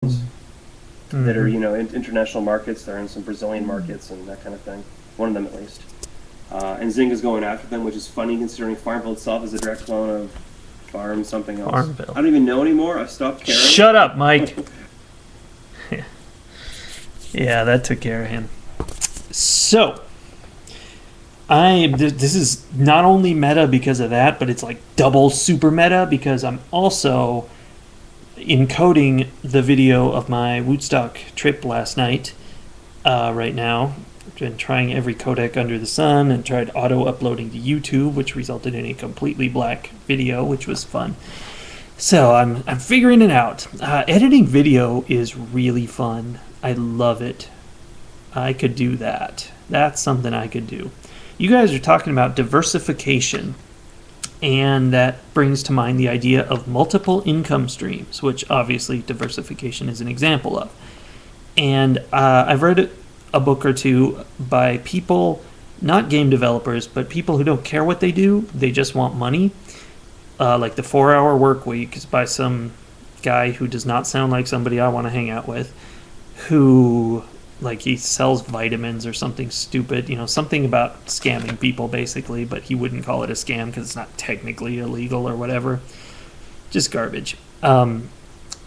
that are, in international markets. They're in some Brazilian markets and that kind of thing. One of them at least. And Zynga's going after them, which is funny considering Farmville itself is a direct clone of Farm something else. Farmville. I don't even know anymore. I stopped caring. Shut up, Mike. Yeah, that took care of him. So, this is not only meta because of that, but it's like double super meta because I'm also encoding the video of my Woodstock trip last night. Right now, I've been trying every codec under the sun and tried auto-uploading to YouTube, which resulted in a completely black video, which was fun. So I'm figuring it out. Editing video is really fun. I love it. I could do that. That's something I could do. You guys are talking about diversification, and that brings to mind the idea of multiple income streams, which obviously diversification is an example of. And I've read a book or two by people, not game developers, but people who don't care what they do. They just want money. Like the 4-Hour Work Week is by some guy who does not sound like somebody I want to hang out with, who, like, he sells vitamins or something stupid, something about scamming people basically, but he wouldn't call it a scam because it's not technically illegal or whatever. Just garbage. And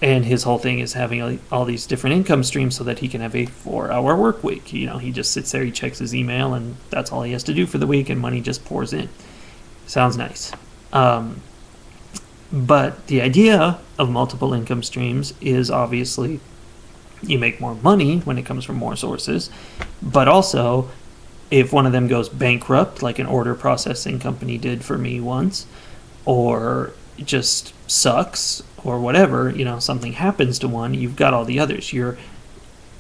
his whole thing is having all these different income streams so that he can have a 4-hour work week. He just sits there, he checks his email, and that's all he has to do for the week, and money just pours in. Sounds nice. But the idea of multiple income streams is obviously you make more money when it comes from more sources, but also if one of them goes bankrupt, like an order processing company did for me once, or just sucks, or whatever, something happens to one, you've got all the others. You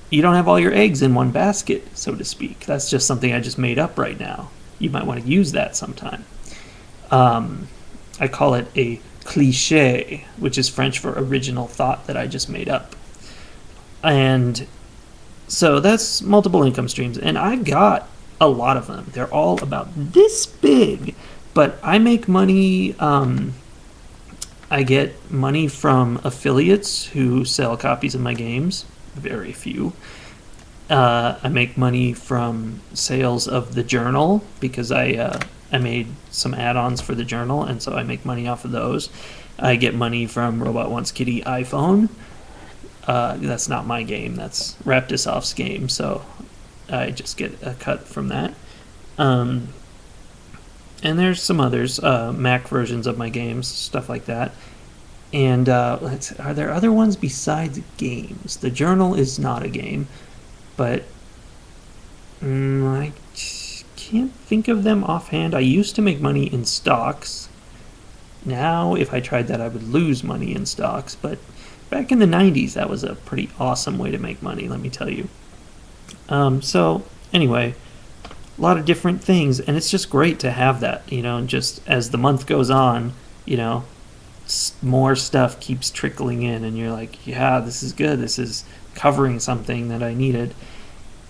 don't have all your eggs in one basket, so to speak. That's just something I just made up right now. You might want to use that sometime. I call it a cliché, which is French for original thought that I just made up. And so that's multiple income streams, and I've got a lot of them. They're all about this big, but I make money. I get money from affiliates who sell copies of my games, very few. I make money from sales of the journal because I made some add-ons for the journal, and so I make money off of those. I get money from Robot Wants Kitty iPhone. That's not my game. That's Raptisoft's game, so I just get a cut from that. And there's some others, Mac versions of my games, stuff like that. And are there other ones besides games? The journal is not a game, but I can't think of them offhand. I used to make money in stocks. Now, if I tried that, I would lose money in stocks, but back in the 90s, that was a pretty awesome way to make money, let me tell you. So, anyway, a lot of different things, and it's just great to have that, and just as the month goes on, more stuff keeps trickling in, and you're like, yeah, this is good, this is covering something that I needed.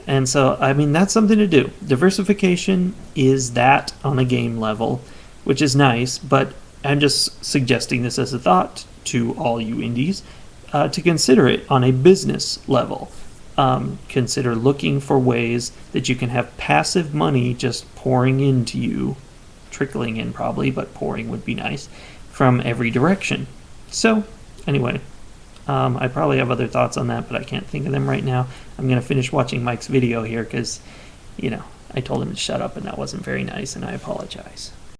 And so, that's something to do. Diversification is that on a game level, which is nice, but I'm just suggesting this as a thought to all you indies, to consider it on a business level. Consider looking for ways that you can have passive money just pouring into you, trickling in probably, but pouring would be nice, from every direction. So, anyway, I probably have other thoughts on that, but I can't think of them right now. I'm going to finish watching Mike's video here because, I told him to shut up and that wasn't very nice, and I apologize.